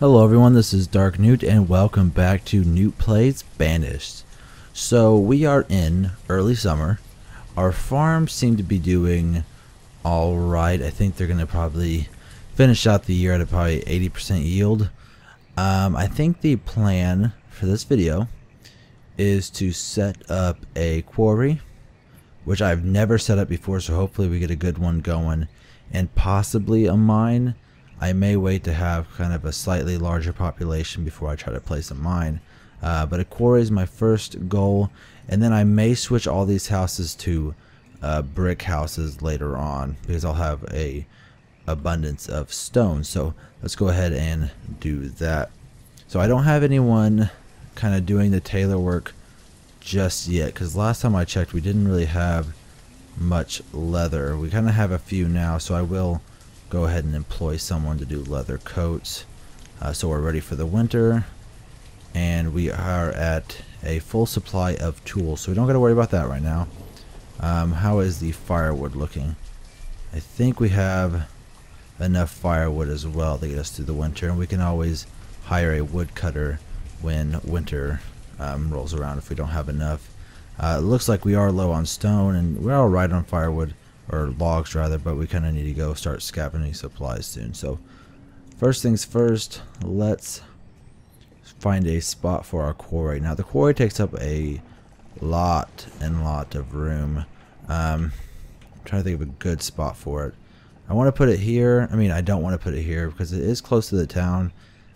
Hello everyone, this is Dark Newt and welcome back to Newt Plays Banished. So we are in early summer. Our farms seem to be doing alright. I think they're going to probably finish out the year at a probably 80% yield. I think the plan for this video is to set up a quarry, which I've never set up before, so hopefully we get a good one going, and possibly a mine. I may wait to have kind of a slightly larger population before I try to place a mine. But a quarry is my first goal, and then I may switch all these houses to brick houses later on because I'll have a abundance of stone. So let's go ahead and do that. So I don't have anyone kind of doing the tailor work just yet because last time I checked we didn't really have much leather. We kind of have a few now, so I will go ahead and employ someone to do leather coats. So we're ready for the winter, and we are at a full supply of tools, so we don't got to worry about that right now. How is the firewood looking? I think we have enough firewood as well to get us through the winter, and we can always hire a woodcutter when winter rolls around if we don't have enough. It looks like we are low on stone, and we're alright on firewood, or logs rather, but we kind of need to go start scavenging supplies soon. So first things first, let's find a spot for our quarry. Now the quarry takes up a lot of room. I'm trying to think of a good spot for it. I want to put it here. I mean, I don't want to put it here because it is close to the town,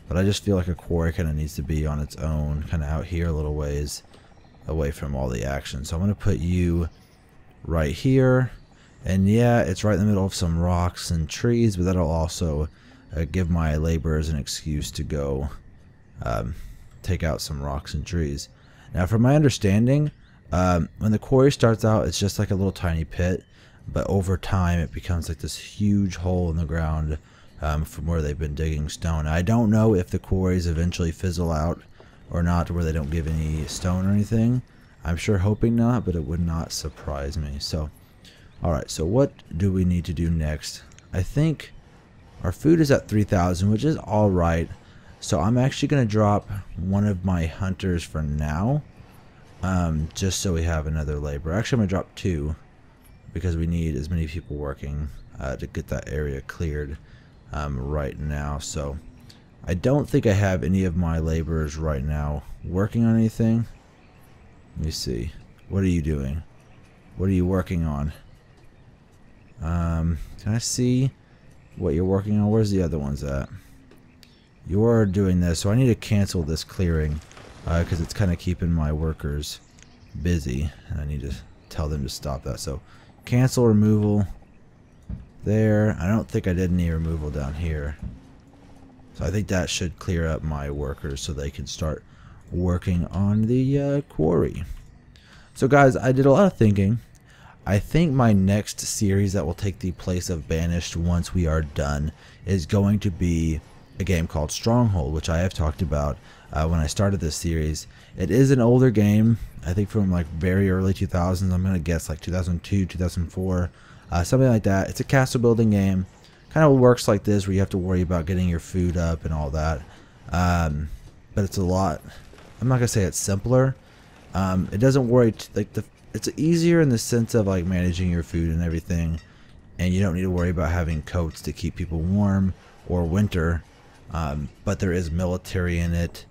but I just feel like a quarry kind of needs to be on its own, kind of out here a little ways away from all the action. So I'm going to put you right here. And yeah, it's right in the middle of some rocks and trees, but that'll also give my laborers an excuse to go take out some rocks and trees. Now, from my understanding, when the quarry starts out, it's just like a little tiny pit, but over time it becomes like this huge hole in the ground from where they've been digging stone. I don't know if the quarries eventually fizzle out or not, where they don't give any stone or anything. I'm sure hoping not, but it would not surprise me. So alright, so what do we need to do next? I think our food is at 3,000, which is alright. So I'm actually going to drop one of my hunters for now, just so we have another labor. Actually, I'm going to drop two because we need as many people working to get that area cleared right now. So I don't think I have any of my laborers right now working on anything. Let me see. What are you doing? What are you working on? Can I see what you're working on? Where's the other ones at? You're doing this, so I need to cancel this clearing because it's kind of keeping my workers busy, and I need to tell them to stop that. So cancel removal there. I don't think I did any removal down here, so I think that should clear up my workers so they can start working on the quarry. So guys, I did a lot of thinking. I think my next series that will take the place of Banished once we are done is going to be a game called Stronghold, which I have talked about when I started this series. It is an older game, I think from like very early 2000s. I'm going to guess like 2002, 2004, something like that. It's a castle building game. Kind of works like this where you have to worry about getting your food up and all that. But it's a lot, I'm not going to say it's simpler. It doesn't worry, it's easier in the sense of like managing your food and everything, and you don't need to worry about having coats to keep people warm or winter, but there is military in it.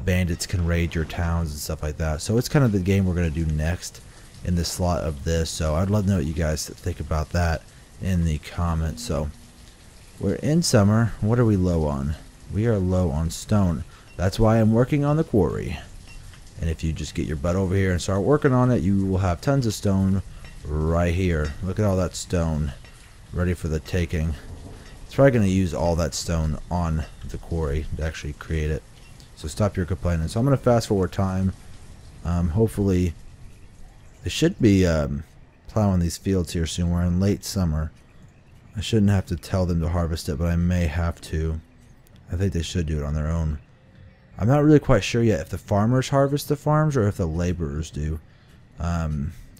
Bandits can raid your towns and stuff like that, so it's kind of the game we're going to do next in the slot of this. So I'd love to know what you guys think about that in the comments. So we're in summer. What are we low on? We are low on stone. That's why I'm working on the quarry. And if you just get your butt over here and start working on it, you will have tons of stone right here. Look at all that stone ready for the taking. It's probably going to use all that stone on the quarry to actually create it. So stop your complaining. So I'm going to fast forward time. Hopefully, they should be plowing these fields here soon. We're in late summer. I shouldn't have to tell them to harvest it, but I may have to. I think they should do it on their own. I'm not really quite sure yet if the farmers harvest the farms or if the laborers do. I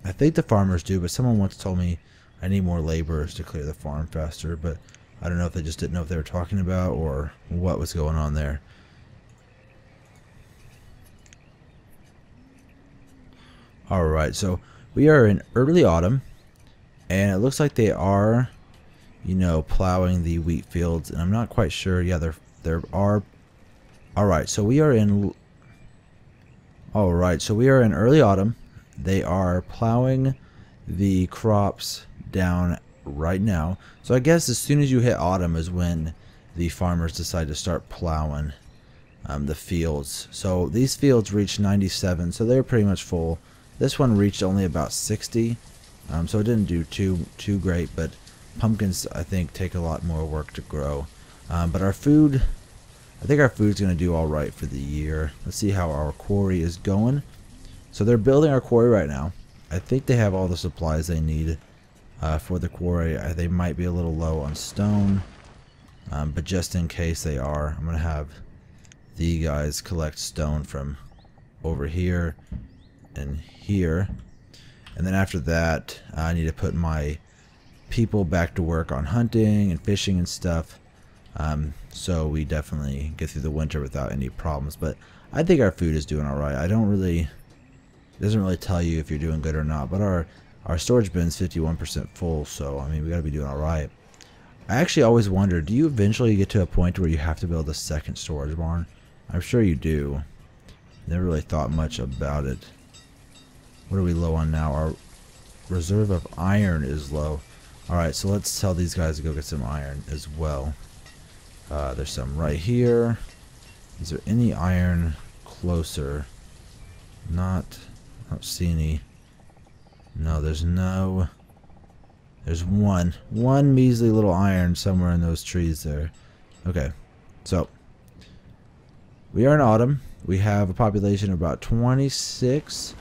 think the farmers do, but someone once told me I need more laborers to clear the farm faster. But I don't know if they just didn't know what they were talking about or what was going on there. Alright, so we are in early autumn, and it looks like they are, you know, plowing the wheat fields, and I'm not quite sure. Yeah, there are. Alright, so we are in early autumn. They are plowing the crops down right now. So I guess as soon as you hit autumn is when the farmers decide to start plowing the fields. So these fields reached 97, so they're pretty much full. This one reached only about 60, so it didn't do too great, but pumpkins, I think, take a lot more work to grow. But our food, I think our food's going to do all right for the year. Let's see how our quarry is going. So they're building our quarry right now. I think they have all the supplies they need for the quarry. They might be a little low on stone, but just in case they are, I'm going to have the guys collect stone from over here and here. And then after that, I need to put my people back to work on hunting and fishing and stuff. So we definitely get through the winter without any problems. But I think our food is doing alright. It doesn't really tell you if you're doing good or not. But our storage bin's 51% full, so I mean, we gotta be doing alright. I actually always wonder, do you eventually get to a point where you have to build a second storage barn? I'm sure you do. Never really thought much about it. What are we low on now? Our reserve of iron is low. Alright, so let's tell these guys to go get some iron as well. There's some right here. Is there any iron closer? I don't see any. No, there's no. There's one measly little iron somewhere in those trees there. Okay, so we are in autumn. We have a population of about 26,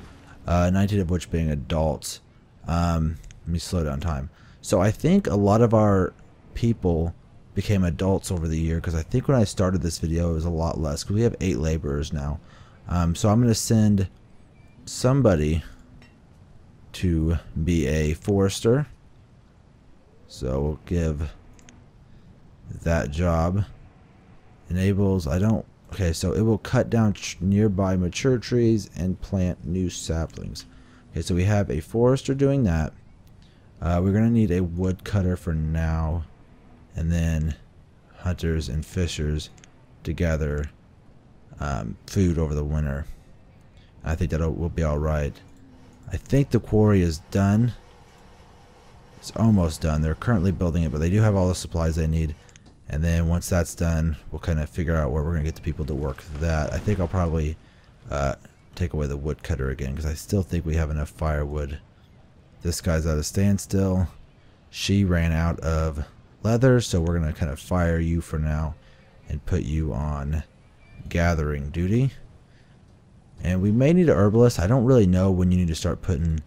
19 of which being adults. Let me slow down time. So I think a lot of our people became adults over the year, because I think when I started this video it was a lot less, because we have 8 laborers now. So I'm going to send somebody to be a forester. So we'll give that job. Enables, okay, so it will cut down nearby mature trees and plant new saplings. Okay, so we have a forester doing that. We're going to need a woodcutter for now, and then hunters and fishers to gather food over the winter. I think that will be alright. I think the quarry is done. It's almost done. They're currently building it, but they do have all the supplies they need. And then once that's done, we'll kind of figure out where we're going to get the people to work that. I think I'll probably take away the woodcutter again, because I still think we have enough firewood. This guy's at a standstill. She ran out of leather, so we're going to kind of fire you for now and put you on gathering duty. And we may need an herbalist. I don't really know when you need to start putting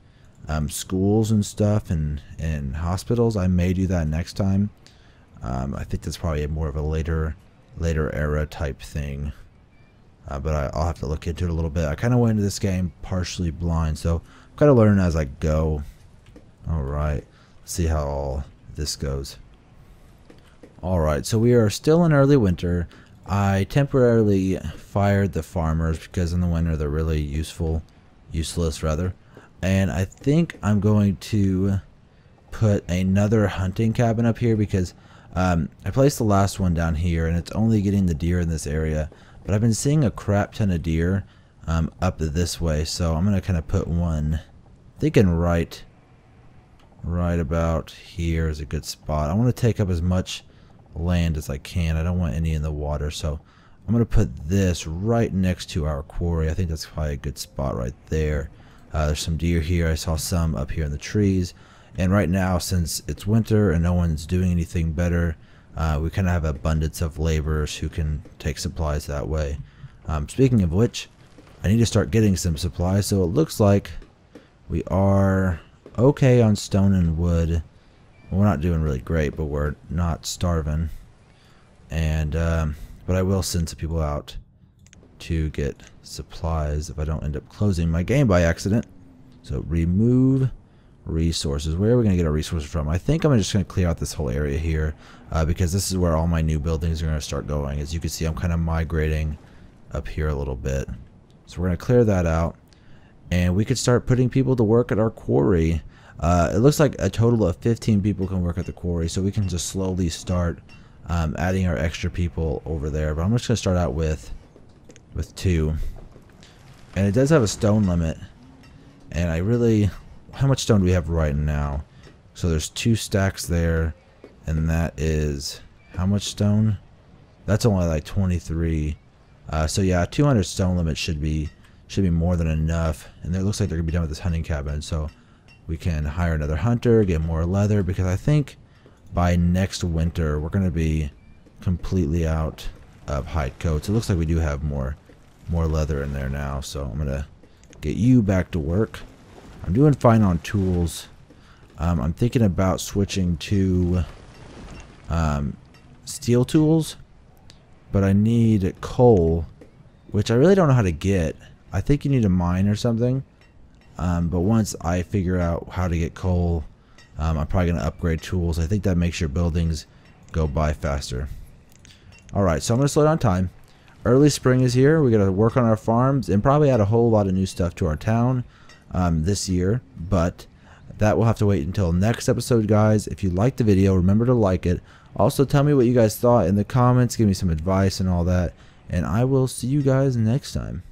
schools and stuff and hospitals. I may do that next time. I think that's probably more of a later era type thing. But I'll have to look into it a little bit. I kind of went into this game partially blind, so I'm kind of learning as I go. Alright, let's see how all this goes. Alright, so we are still in early winter. I temporarily fired the farmers because in the winter they're really useless rather. And I think I'm going to put another hunting cabin up here, because I placed the last one down here and it's only getting the deer in this area. But I've been seeing a crap ton of deer up this way, so I'm going to kind of put one, thinking right about here is a good spot. I want to take up as much land as I can. I don't want any in the water, so I'm going to put this right next to our quarry. I think that's probably a good spot right there. There's some deer here. I saw some up here in the trees. And right now, since it's winter and no one's doing anything better, we kind of have abundance of laborers who can take supplies that way. Speaking of which, I need to start getting some supplies. So it looks like we are okay on stone and wood. Well, we're not doing really great, but we're not starving. And but I will send some people out to get supplies if I don't end up closing my game by accident. So remove resources. Where are we going to get our resources from? I think I'm just going to clear out this whole area here because this is where all my new buildings are going to start going. As you can see, I'm kind of migrating up here a little bit. So we're going to clear that out, and we could start putting people to work at our quarry. It looks like a total of 15 people can work at the quarry, so we can just slowly start adding our extra people over there. But I'm just going to start out with 2. And it does have a stone limit, and how much stone do we have right now? So there's 2 stacks there, and that is how much stone? That's only like 23. So yeah, 200 stone limit should be more than enough. And it looks like they're gonna be done with this hunting cabin, so we can hire another hunter, get more leather, because I think by next winter we're gonna be completely out of hide coats. It looks like we do have more leather in there now, so I'm gonna get you back to work. I'm doing fine on tools. I'm thinking about switching to steel tools, but I need coal, which I really don't know how to get. I think you need a mine or something, but once I figure out how to get coal, I'm probably going to upgrade tools. I think that makes your buildings go by faster. Alright, so I'm going to slow down time. Early spring is here. We're going to work on our farms and probably add a whole lot of new stuff to our town this year, but that will have to wait until next episode, guys. If you liked the video, remember to like it. Also, tell me what you guys thought in the comments. Give me some advice and all that, and I will see you guys next time.